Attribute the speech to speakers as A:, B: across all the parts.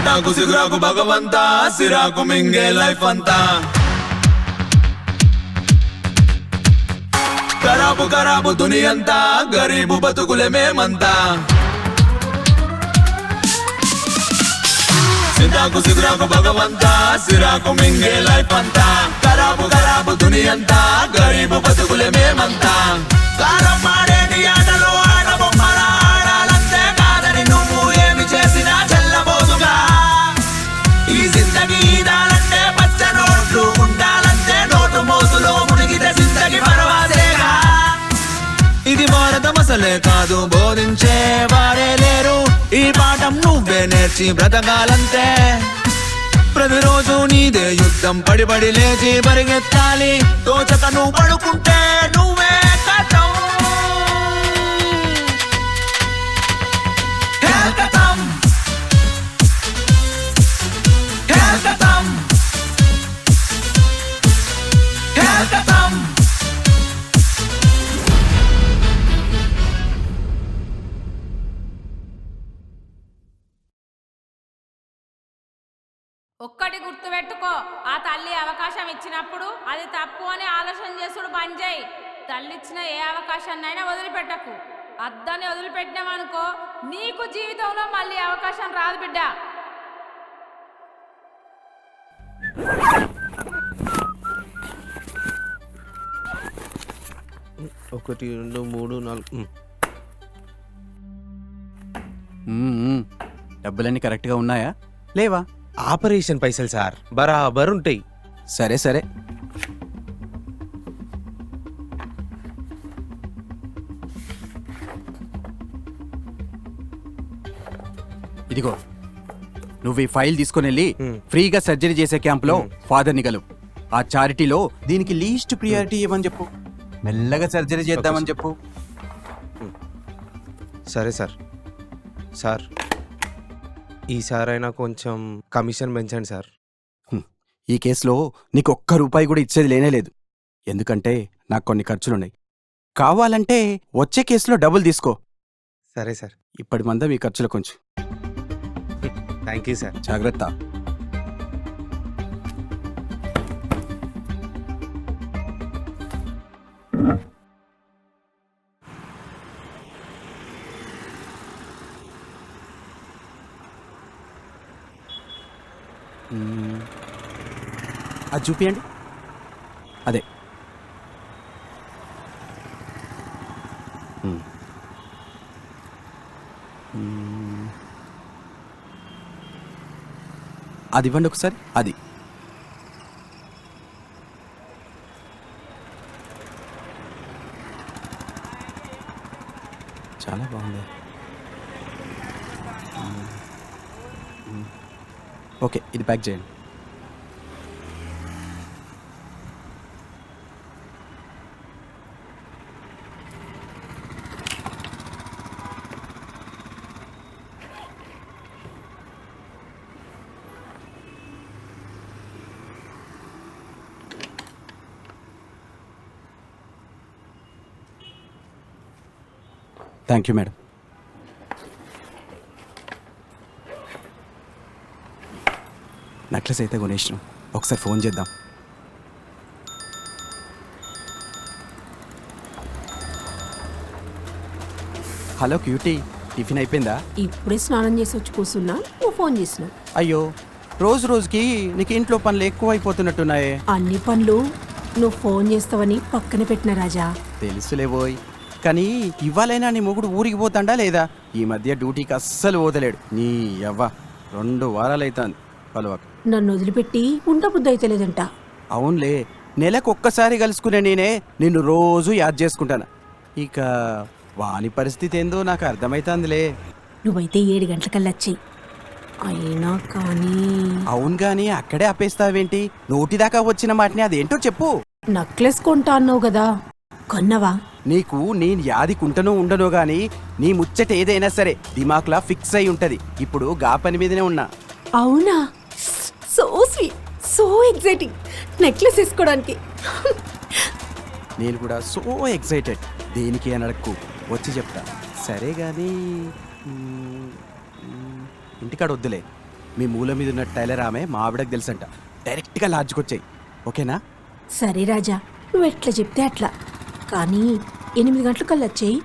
A: సిటాకు సిగురాకు భగవంతా సిరాకు మింగే life అంతా ఖరాబు ఖరాబు దునియంతా గరీబు బతుకులే మేమంతా సిటాకు సిగురాకు భగవంతా సిరాకు మింగే లైఫ్ అంతా ఖరాబు ఖరాబు దునియంతా గరీబు బతుకులే మేమంతా కారం మాడేటి ఆటలు ఆడబొమ్మల ఆడాలంతే కాదని నువ్వు ఏమి చేసినా చెల్లబోదుగా ఈ జిందగీ ఈదాలంటే పచ్చ నోట్లు ఉండాలంటే నోటు మోసులో మునిగితే జిందగీ పరవాసేగా ఇది భారతం అసలే కాదు బోధించే వారే లేరు ఈ పాఠం నువ్వే నేర్చి బ్రతకాలంతే ప్రతిరోజు నీదే యుద్ధం పడి పడి లేచి పరిగెత్తాలి తోచక నువ్వు పడుకుంటే నువ్వే కథం కథం కథం కథం
B: ఒక్కటి గుర్తుపెట్టుకో, ఆ తల్లి అవకాశం ఇచ్చినప్పుడు అది తప్పు అని ఆలోచన చేసుడు బంద్ చేయి. తల్లి ఇచ్చిన ఏ అవకాశాన్నైనా వదిలిపెట్టకు. అద్దని వదిలిపెట్టినావనుకో నీకు జీవితంలో మళ్ళీ అవకాశం రాదు బిడ్డ.
C: ఒకటి 2 3 4
D: డబ్బులన్నీ కరెక్ట్గా ఉన్నాయా లేవా?
C: ఆపరేషన్ పైసలు సార్ బరాబర్ ఉంటాయి.
D: సరే సరే. ఇదిగో నువ్వు ఈ ఫైల్ తీసుకుని వెళ్ళి ఫ్రీగా సర్జరీ చేసే క్యాంప్లో ఫాదర్ని కలువు. ఆ చారిటీలో దీనికి లీస్ట్ ప్రియారిటీ ఇవ్వమని చెప్పు. మెల్లగా సర్జరీ చేద్దామని చెప్పు.
C: సరే సార్. సార్ ఈసారైనా కొంచెం కమిషన్ పెంచండి సార్.
D: ఈ కేసులో నీకు ఒక్క రూపాయి కూడా ఇచ్చేది లేనేలేదు. ఎందుకంటే నాకు కొన్ని ఖర్చులున్నాయి. కావాలంటే వచ్చే కేసులో డబ్బులు తీసుకో.
C: సరే సార్.
D: ఇప్పటి మందా మీ ఖర్చులు కొంచెం.
C: Thank you sir.
D: జాగ్రత్త. అది చూపియండి. అదే అది ఇవ్వండి ఒకసారి. అది చాలా బాగుంది. ఓకే, ఇది ప్యాక్ చేయండి. Thank you madam. నెక్లెస్ అయితే కొనేసినాం, ఒకసారి ఫోన్ చేద్దాం. హలో క్యూటీ, టిఫిన్ అయిపోయిందా?
E: ఇప్పుడే స్నానం చేసి వచ్చి కూర్చున్నా, నువ్వు ఫోన్ చేసినావు.
D: అయ్యో, రోజు రోజుకి నీకు ఇంట్లో పనులు ఎక్కువ అయిపోతున్నట్టున్నాయే.
E: అన్ని పనులు నువ్వు ఫోన్ చేస్తావని పక్కన పెట్టిన రాజా.
D: తెలుసులేబోయ్, కానీ ఇవ్వాలైనా నీ మొగుడు ఊరికి పోతాడా లేదా? ఈ మధ్య డ్యూటీకి అస్సలు పోతలేడు. నీ యవ్వ 2 వారాలు అవుతుంది కలవక.
E: నన్ను వదిలిపెట్టి ఉండబుద్ధి అయితే లేదంట.
D: అవునులే, నెలకు ఒక్కసారి కలుసుకునే నేనే నిన్ను రోజు యాద్ చేసుకుంటాను. ఇక వాని పరిస్థితి ఏందో నాకు అర్థమైతుందిలే.
E: నువ్వైతే 7 గంటలకల్లా వచ్చేయి. అయినా కానీ
D: అవును గాని అక్కడే ఆపేస్తావేంటి? నోటిదాకా వచ్చిన మాటని అదేంటో చెప్పు.
E: నక్లెస్ కొంటా అన్నావు కదా, కొన్నవా?
D: నీకు నేను యాదికుంటనో ఉండనో గాని నీ ముచ్చట ఏదైనా సరే దిమాక్లా ఫిక్స్ అయి ఉంటది. ఇప్పుడు గా పని మీదనే ఉన్నా.
E: అవునా? So sweet, so exciting necklace వేసుకోవడానికి.
D: నేను కూడా సో ఎక్సైటెడ్. దేనికి అని అడక్కు, వచ్చి చెప్తా. సరే గాని ఇంటికాడ వద్దులే, మీ మూల మీద ఉన్న టైలర్ ఆమె మా ఆవిడకి తెలుసంట. డైరెక్ట్గా లాడ్జ్కి వచ్చాయి, ఓకేనా?
E: సరే రాజా, నువ్వు ఎట్లా చెప్తే అట్లా. కానీ 8 గంటలకల్లా వచ్చేయి.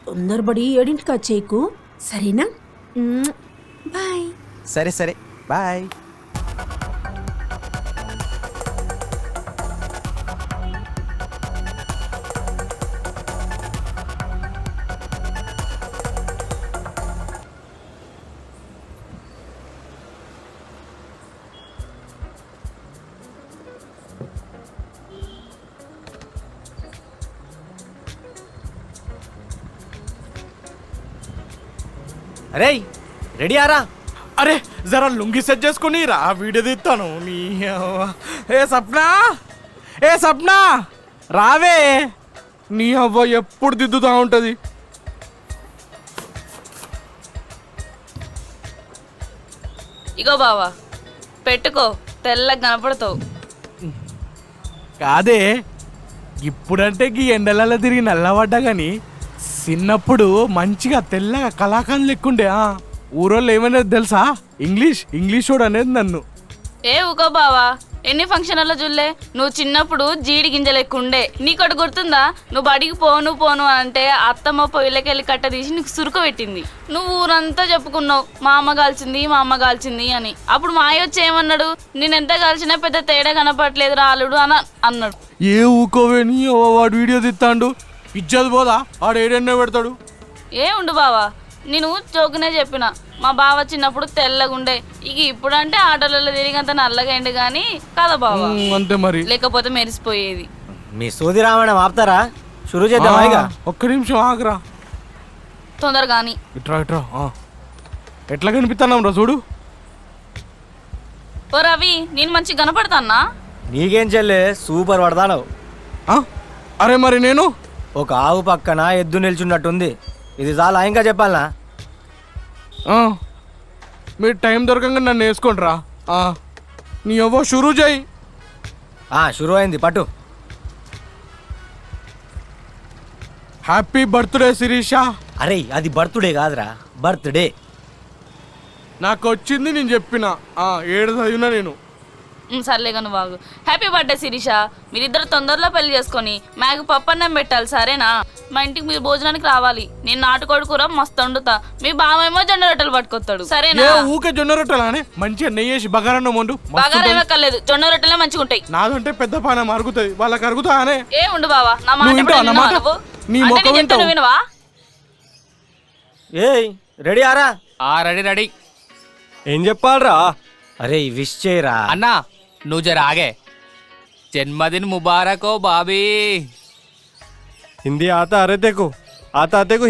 E: తొందరపడి 7ంటికి వచ్చేయకు, సరేనా? బాయ్.
D: సరే సరే, బాయ్.
F: అరే రెడీ ఆరా?
G: అరే జరా లుంగి సెట్ చేసుకుని రా, వీడియో తీస్తాను. నీ అవ్వ. ఏ సప్నా రావే. నీ అవ్వ ఎప్పుడు దిద్దుతా ఉంటది.
B: ఇగో బావా, పెట్టుకో, తెల్లగా కనపడతావు.
G: కాదే, ఇప్పుడంటే గీ ఎండలలో తిరిగి నల్లబడ్డా గాని చిన్నప్పుడు మంచిగా తెల్లగా కళాకారులు లెక్కుండే. ఊరోళ్ళు ఏమనేది తెలుసా? ఇంగ్లీష్ వాడు అనేది నన్ను.
B: ఏ ఊకో బావా, ఎన్ని ఫంక్షన్లలో చూడలే, నువ్వు చిన్నప్పుడు జీడి గింజలు ఎక్కుండే. నీకొకటి గుర్తుందా? నువ్వు బడికి పోను అంటే అత్తమ్మ పొయ్యిలకెళ్ళి కట్ట తీసి నీకు సురుకు పెట్టింది. నువ్వు ఊరంతా చెప్పుకున్నావు మా అమ్మ కాల్చింది అని. అప్పుడు మా అయ్య వచ్చి ఏమన్నాడు? నేనెంత కాల్చినా పెద్ద తేడా కనపడలేదు రాలుడు అని అన్నాడు.
G: ఏ ఊకోవే, నీ వాడు వీడియో తీస్తాడు, ఇజ్జత్ పోదా? ఆడు ఏడెన్నో పెడతాడు.
B: ఏ ఉండు బావా, నేను చోకునే చెప్పిన, మా బావ చిన్నప్పుడు తెల్లగుండే, ఇక ఇప్పుడంటే ఆటోలలో తిరిగంత నల్లగైండు గాని కదా బావా,
G: అంతే మరి.
B: లేకపోతే మెరిసిపోయేది.
F: మీ సోది రామాయణం ఆపుతారా? షురూ చేద్దామా ఇక?
G: ఒక్క నిమిషం ఆగరా.
B: తొందరగాని
G: ఇట్రా ఎట్లా కనిపిస్తున్నాం రా చూడు.
B: ఓ రవి, నేను మంచిగా కనపడతానా?
F: నీకేం చెల్లే, సూపర్ పడతావు.
G: అరే మరి నేను
F: ఒక ఆవు పక్కన ఎద్దు నిల్చున్నట్టుంది. ఇది చాలా ఇంకా చెప్పాలనా?
G: మీరు టైం దొరకంగా నన్ను వేసుకోండి రా. నీ అవ్వ షురూ చేయి.
F: షురూ అయింది, పట్టు.
G: Happy birthday Sirisha.
F: అరే అది బర్త్డే కాదురా, బర్త్డే.
G: నాకు వచ్చింది నేను చెప్పిన. 7 చదివినా నేను.
B: సర్లే కానీ బాగు. Happy birthday Sirisha. మీరిద్దరు తొందరలో పెళ్లి చేసుకొని మాకు పప్పన్నం పెట్టాలి, సరేనా? మా ఇంటికి మీరు భోజనానికి రావాలి. నేను నాటుకోడి కూర మస్తు వండుతా, మీ బావేమో జొన్న రొట్టెలు పట్టుకొస్తాడు, సరేనా?
G: ఊకే జొన్న రొట్టెలు మంచిగా నెయ్యి వేసి బగారన్నం వండు.
B: బగారా ఏమక్కర్లేదు, జొన్న రొట్టెలే మంచిగా ఉంటాయి.
G: నాదంటే పెద్ద పానం అరుగుతుంది, వాళ్ళకి అరుగుతా అనే.
B: ఏ ఉండు బావా, నా మాట వినవా?
F: ఏయ్ రెడీ ఆరా?
H: రెడీ.
F: ఏం చెప్పాలరా? అరే విష్ చేయరా
H: అన్నా, నువ్వు జర ఆగే. జన్మదిన్ ముబారక్ ఓ బాబీ.
G: హిందీ ఆతా? అరే తెకు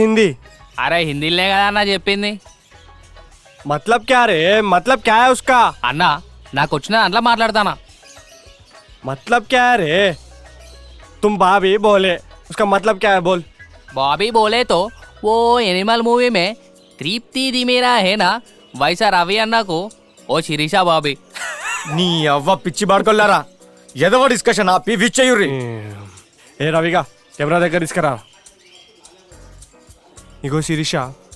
G: హిందీ.
H: అరే హిందీలే కదా అన్న చెప్పింది.
G: మతలబ్ క్యా రే? మతలబ్ క్యా హై ఉస్కా?
H: అన్నా నాకు వచ్చిన దాంట్లో మాట్లాడతానా.
G: మతలబ్ క్యా రే? తుమ్ బాబీ బోలే, ఉస్కా మతలబ్ క్యా హై బోల్.
H: బాబీ బోలే తో ఓ ఎనిమల్ మూవీ మే తృప్తి ది మేరా హేనా వైసా రవి అన్నకు ఓ శిరీషా బాబీ.
F: నీ అవ్వ పిచ్చి బాడుకోలేరా, ఎదవ డిస్కషన్ ఆపి విష్ చేయుర్రి.
G: ఏ రవిగా కెమెరా దగ్గర తీసుకురా. ఇగో శిరీష,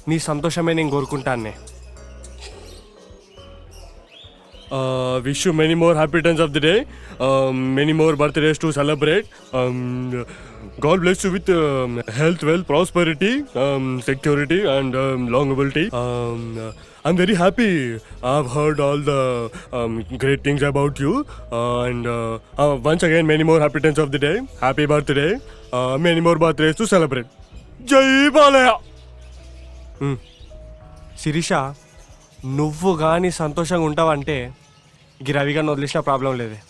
G: నీ సంతోషమే నేను కోరుకుంటానే. Wish you many more happy times of the day, many more birthdays to celebrate. God bless you with health, wealth, prosperity, security and longevity. I'm very happy. I've heard all the great things about you. And once again, many more happy times of the day. Happy birthday. Many more birthdays to celebrate. Jai Balaya. Sirisha, నువ్వు కానీ సంతోషంగా ఉంటావంటే ఈ రవిగా వదిలేసిన problem లేదే.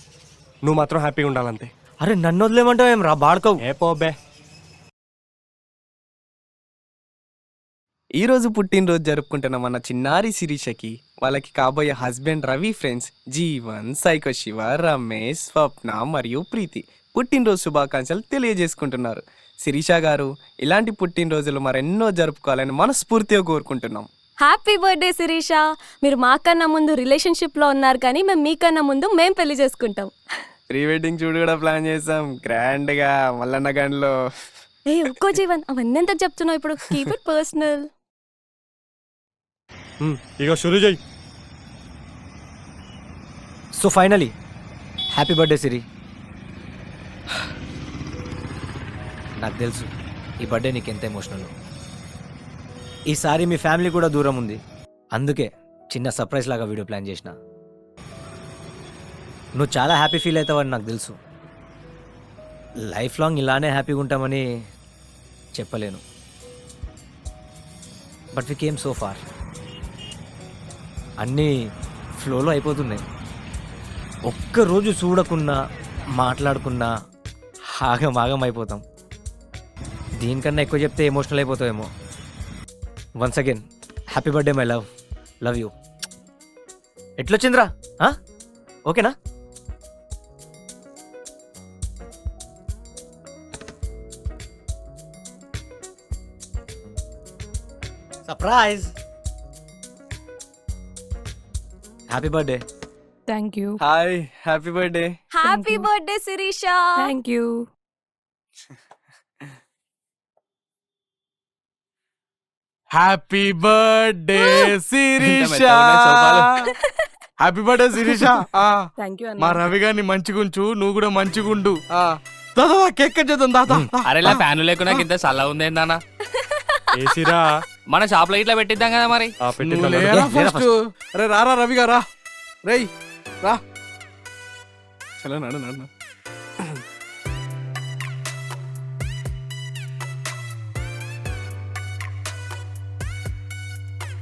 G: నువ్వు మాత్రం హ్యాపీగా ఉండాలంతే.
F: అరే నన్ను వదిలేమంటావు ఏం రా బాడుకో.
G: ఏ పోబే.
I: ఈరోజు పుట్టినరోజు జరుపుకుంటున్న మన చిన్నారి శిరీషకి వాళ్ళకి కాబోయే husband Ravi friends Jeevan, psycho Shiva, Ramesh, Swapna మరియు ప్రీతి పుట్టినరోజు శుభాకాంక్షలు తెలియజేసుకుంటున్నారు. శిరీష గారు, ఇలాంటి పుట్టినరోజులు మరెన్నో జరుపుకోవాలని మనస్ఫూర్తిగా కోరుకుంటున్నాం.
J: Happy birthday Sirisha. మీరు మాకన్నా ముందు రిలేషన్షిప్లో ఉన్నారు, కానీ మేము మీకన్నా ముందు మేము పెళ్లి చేసుకుంటాం.
I: ప్రీ వెడ్డింగ్ షూట్ కూడా ప్లాన్ చేసాం గ్రాండ్గా మల్లన్న గండ్లో.
J: ఏ ఒక్కో జీవన్, అవన్నీ ఎంత చెప్తున్నావు ఇప్పుడు? Keep it personal.
G: ఇక షురూ చేయి.
F: సో ఫైనలీ హ్యాపీ బర్త్డే సిరి. నాకు తెలుసు ఈ బర్త్డే నీకు ఎంత ఎమోషనల్. ఈసారి మీ ఫ్యామిలీ కూడా దూరం ఉంది, అందుకే చిన్న సర్ప్రైజ్ లాగా వీడియో ప్లాన్ చేసిన. నువ్వు చాలా హ్యాపీ ఫీల్ అవుతావని నాకు తెలుసు. లైఫ్ లాంగ్ ఇలానే హ్యాపీగా ఉంటామని చెప్పలేను, but we came so far. అన్నీ ఫ్లోలో అయిపోతున్నాయి. ఒక్కరోజు చూడకున్నా మాట్లాడుకున్నా ఆగం అయిపోతాం. దీనికన్నా ఎక్కువ చెప్తే ఎమోషనల్ అయిపోతావేమో. Once again happy birthday my love you. ఎట్లొచ్చిందిరా? ఓకేనా? Surprise. Happy birthday.
B: Thank you.
I: Hi, happy birthday.
J: Happy birthday Shirisha.
B: Thank you.
K: Happy birthday Shirisha. Happy birthday Shirisha.
B: Thank you
K: మా రవి గారిని మంచిగుంచు, నువ్వు కూడా మంచిగుండు. దాదా కేక్ కట్ చేద్దాం దాదా.
H: అరే ఇలా ఫ్యాన్ లేకుండా ఇంత చల్ల ఉంది ఏందన్నా?
G: ఏసీరా
H: మన షాప్ లో ఇట్లా పెట్టిద్దాం కదా మరి.
K: నువ్వు లేరా ఫస్ట్. అరే రారా రవి గారా, రేయ్ రా.
I: చలో నడు నడు.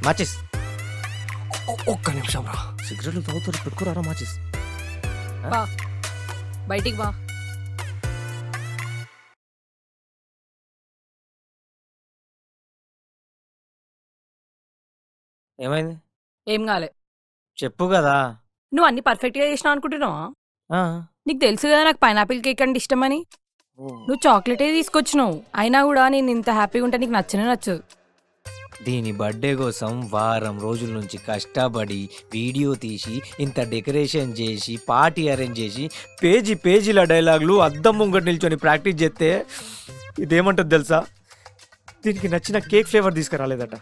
F: మాచిస్.
I: ఒక్క నిమిషం రా.
F: సిగరెట్లు తాగుతారు, పెట్టుకోరారా మాచిస్.
B: బయటికి బా.
F: ఏమైంది?
B: ఏం కాలే.
F: చెప్పు కదా.
B: నువ్వు అన్ని పర్ఫెక్ట్ గా చేసినావు అనుకుంటున్నావా?
F: ఆ,
B: నీకు తెలుసు కదా నాకు పైనాపిల్ కేక్ అంటే ఇష్టమని. నువ్వు చాక్లెటే తీసుకొచ్చినావు, అయినా కూడా నేను ఇంత హ్యాపీగా ఉంటే నీకు నచ్చదు.
F: దీని బర్త్డే కోసం వారం రోజుల నుంచి కష్టపడి వీడియో తీసి ఇంత డెకరేషన్ చేసి పార్టీ అరేంజ్ చేసి పేజీల డైలాగులు అద్దం ముంగట నిల్చొని ప్రాక్టీస్ చేస్తే ఇదేమంటుంది తెలుసా? దీనికి నచ్చిన కేక్ ఫ్లేవర్ తీసుకురాలేదట.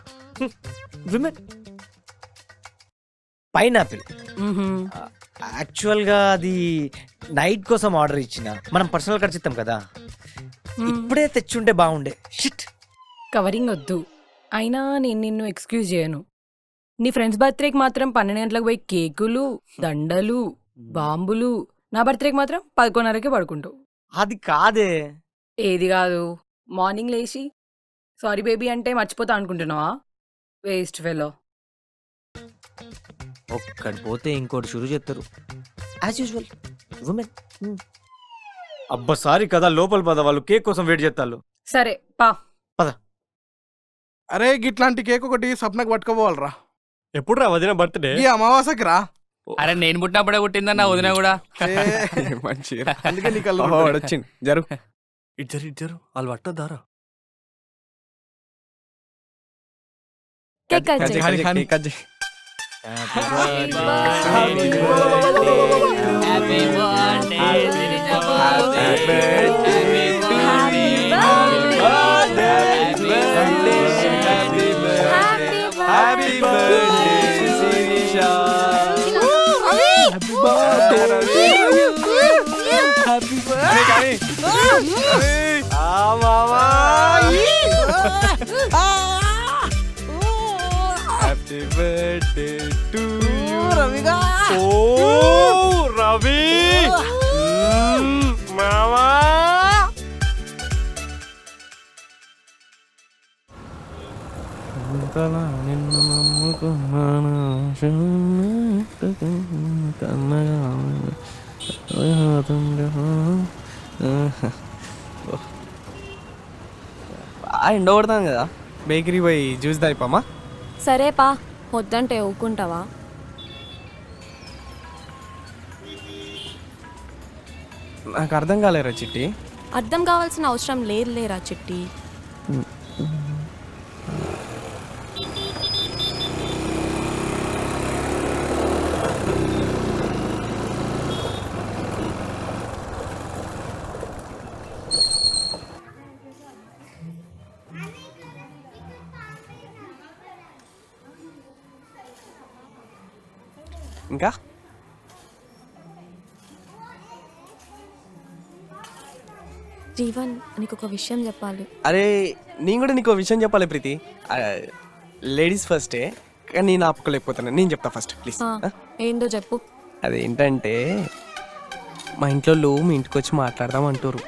F: విమెన్ పైనాపిల్. యాక్చువల్గా అది నైట్ కోసం ఆర్డర్ ఇచ్చిన, మనం పర్సనల్ ఖర్చు ఇస్తాం కదా, ఇప్పుడే తెచ్చుంటే బాగుండే. షిట్.
B: కవరింగ్ వద్దు, అయినా నేను నిన్ను ఎక్స్క్యూజ్ చేయను. నీ ఫ్రెండ్స్ బర్త్డేకి మాత్రం 12 గంటలకు పోయి కేకులు, దండలు, బాంబులు, నా బర్త్డేకి మాత్రం 11:30కే పడుకుంటావు.
F: అది కాదే.
B: ఏది కాదు? మార్నింగ్ లేచి సారీ బేబీ అంటే మర్చిపోతా అనుకుంటున్నావా? Waste fellow.
F: ఒక్కడి పోతే ఇంకోటి షురు చేస్తారు యాజ్ యూజువల్ ఉమెన్. అబ్బా సారీ కదా, లోపల పద, వాళ్ళు కేక్ కోసం వెయిట్ చేస్తారు.
B: సరే పా.
K: అరే గిట్లాంటి కేక్ ఒకటి సప్నకు పట్టుకోపోవాలరా.
G: ఎప్పుడు రా వదిన బర్త్డే?
K: ఈ అమావాసకి రా.
H: అరే నేను పుట్టినప్పుడే పుట్టిందన్న వదిన కూడా.
I: మంచి
K: అందుకే నీకు
I: వచ్చింది జరు.
G: ఇద్దరు వాళ్ళు పట్టదారా.
J: కేక్ కట్ చేయి.
I: కట్ చేయి.
J: Happy birthday
I: Shirisha. Happy birthday to you రవిగా.
G: ఓ రవి మామా.
I: నిన్ను నమ్ముకున్నాను ఎండ కొడతాను కదా, బేకరీ పోయి జ్యూస్ తాగిపోమా.
J: సరే పా, వద్దంటే ఊకుంటావా?
I: నాకు అర్థం కాలేరా చిట్టి.
J: అర్థం కావాల్సిన అవసరం లేదులేరా చిట్టి.
I: ఇంకా
J: జీవన్ నీకు ఒక విషయం చెప్పాలి.
I: అరే నేను కూడా నీకు విషయం చెప్పాలి ప్రీతి. లేడీస్ ఫస్టే, కానీ నేను ఆపుకోలేకపోతాను. నేను చెప్తా ఫస్ట్ ప్లీజ్.
J: ఏందో చెప్పు.
I: అదేంటంటే మా ఇంట్లో మీ ఇంటికి వచ్చి మాట్లాడదాం అంటారు.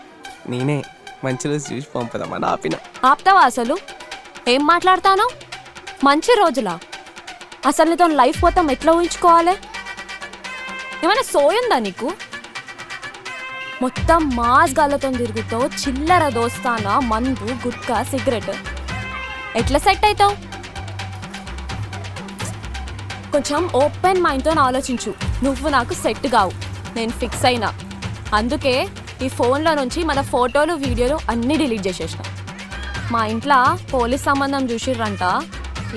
I: నేనే మంచి రోజు చూసి పంపుదామని ఆపిన.
J: ఆపుతావా అసలు? ఏం మాట్లాడతానో? మంచి రోజులా? అసలు నీతో లైఫ్ మొత్తం ఎట్లా ఊహించుకోవాలి? ఏమైనా సోయిందా నీకు? మొత్తం మాస్ గాళ్ళతో తిరుగుతావు, చిల్లర దోస్తానా, మందు, గుట్కా, సిగరెట్. ఎట్లా సెట్ అవుతావు? కొంచెం ఓపెన్ మైండ్తో ఆలోచించు. నువ్వు నాకు సెట్ కావు, నేను ఫిక్స్ అయినా. అందుకే ఈ ఫోన్లో నుంచి మన ఫోటోలు వీడియోలు అన్నీ డిలీట్ చేసేసిన. మా ఇంట్లో పోలీస్ సంబంధం చూసిర్రంట.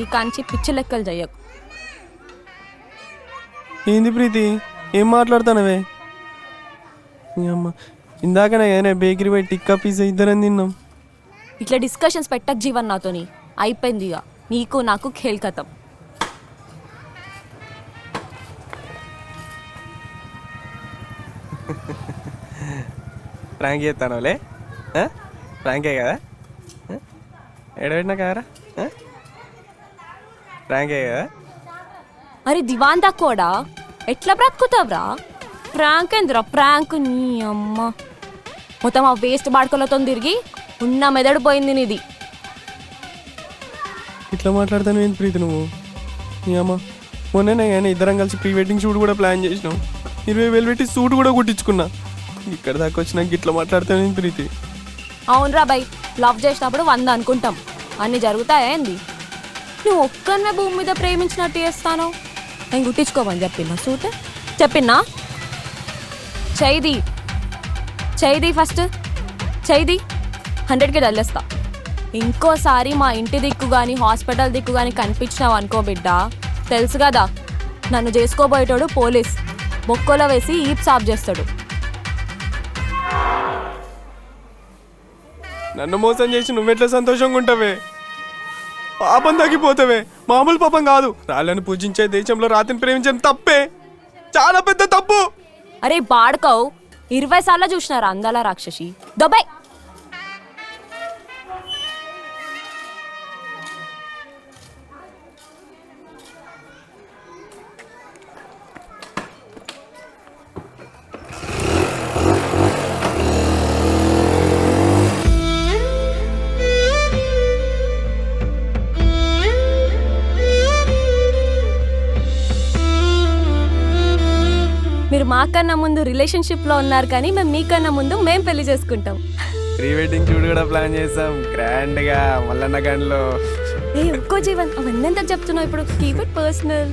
J: ఈ కంచి పిచ్చి లెక్కలు చెయ్యకు.
I: ఏంది ప్రీతి, ఏం మాట్లాడుతానవే? అమ్మ ఇందాకనే ఏదైనా బేకరీ పోయి టిక్కా పిజ్జా ఇద్దరం తిన్నాం.
J: ఇట్లా డిస్కషన్స్ పెట్టకు జీవన్ నాతోని. అయిపోయింది ఇక నీకు నాకు ఖేల్కతం.
I: ప్రాంక్ చేస్తానులే. ప్రాంకే కదా? ఎడబెట్టినా కదరా? ప్రాంకే కదా?
J: అరే దివాన్ తక్కువడా, ఎట్లా బ్రతుకుతావురా? ప్రాంక్ ఏందిరా ప్రాంక్? నీ అమ్మ మొత్తం ఆ వేస్ట్ బాడుకలతో తిరిగి ఉన్న మెదడు పోయింది నీది.
I: ఇట్లా మాట్లాడతాను ఏంటి ప్రీతి నువ్వు? నీ అమ్మ మొన్ననే కానీ ఇద్దరం కలిసి ప్రీ వెడ్డింగ్ షూట్ కూడా ప్లాన్ చేసినాం. 20,000 పెట్టి సూట్ కూడా కుట్టించుకున్నా. ఇక్కడ దాకా వచ్చినాక ఇట్లా మాట్లాడతాను ఏంటి ప్రీతి?
J: అవునరా బై, లవ్ చేసినప్పుడు 100 అనుకుంటాం, అన్నీ జరుగుతాయా ఏంది? నువ్వు ఒక్కనే భూమి మీద ప్రేమించినట్టు చేస్తాను. నేను గుట్టించుకోమని చెప్పినా సూట్? చెప్పినా? చైది ఫస్ట్ చైది 100కి డల్లేస్తా. ఇంకోసారి మా ఇంటి దిక్కు కానీ హాస్పిటల్ దిక్కు కానీ కనిపించినావు అనుకో బిడ్డ, తెలుసు కదా నన్ను చేసుకోబోయేటోడు పోలీస్, బొక్కలో వేసి ఈప్ సాఫ్ చేస్తాడు.
I: నన్ను మోసం చేసి నువ్వెట్లా సంతోషంగా ఉంటావే? పాపం తగ్గిపోతావే, మామూలు పాపం కాదు. రాళ్ళను పూజించే దేశంలో రాతిని ప్రేమించడం తప్పే, చాలా పెద్ద తప్పు.
J: అరే బాడుకోవు, 20 సార్లు చూసినారా అందాల రాక్షసి? దొబాయ్. మీరు మాకన్నా ముందు రిలేషన్షిప్లో ఉన్నారు, కానీ మేము మీకన్నా ముందు మేము పెళ్లి చేసుకుంటాం.
I: ప్రీ వెడ్డింగ్ షూట్ కూడా ప్లాన్ చేసాం గ్రాండ్ గా మల్లన్న గన్లో.
J: ఏ ఒక్కో జీవన్ అవన్నీ ఎంత చెప్తున్నావు ఇప్పుడు? Keep it personal.